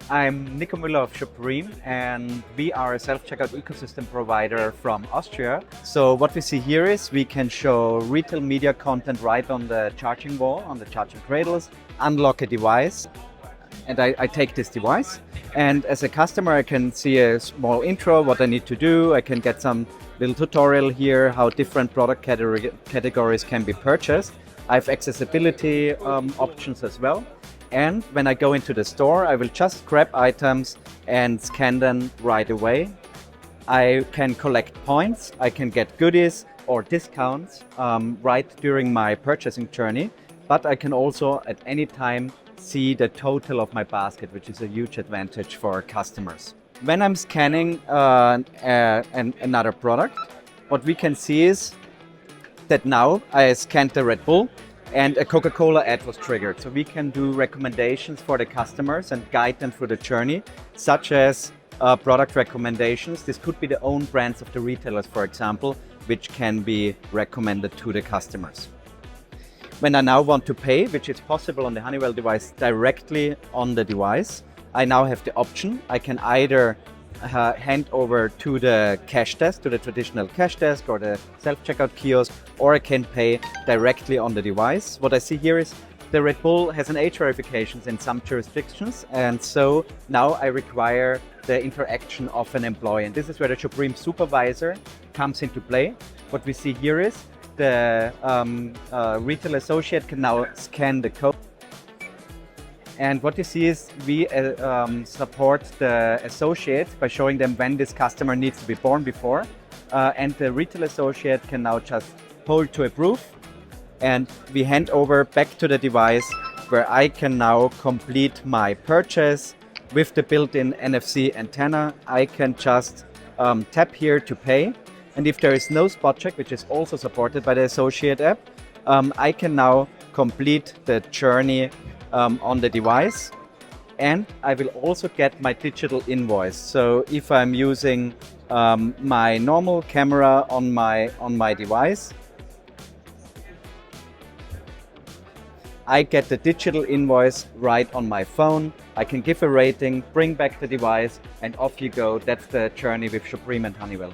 I'm Nico Müller of shopreme, and we are a self-checkout ecosystem provider from Austria. So what we see here is we can show retail media content right on the charging wall, on the charging cradles, unlock a device, and I take this device. And as a customer, I can see a small intro, what I need to do. I can get some little tutorial here, how different product categories can be purchased. I have accessibility options as well. And when I go into the store, I will just grab items and scan them right away. I can collect points, I can get goodies or discounts right during my purchasing journey, but I can also at any time see the total of my basket, which is a huge advantage for customers. When I'm scanning another product, what we can see is that now I scanned the Red Bull and a Coca-Cola ad was triggered. So we can do recommendations for the customers and guide them through the journey, such as product recommendations. This could be the own brands of the retailers, for example, which can be recommended to the customers. When I now want to pay, which is possible on the Honeywell device directly on the device, I now have the option. I can either hand over to the cash desk, to the traditional cash desk or the self-checkout kiosk, or I can pay directly on the device. What I see here is the Red Bull has an age verification in some jurisdictions, and so now I require the interaction of an employee. And this is where the shopreme supervisor comes into play. What we see here is the retail associate can now scan the code. And what you see is we support the associate by showing them when this customer needs to be born before. And the retail associate can now just hold to approve. And we hand over back to the device where I can now complete my purchase with the built-in NFC antenna. I can just tap here to pay. And if there is no spot check, which is also supported by the associate app, I can now complete the journey on the device, and I will also get my digital invoice. So if I'm using my normal camera on my device, I get the digital invoice right on my phone. I can give a rating, bring back the device, and off you go. That's the journey with shopreme and Honeywell.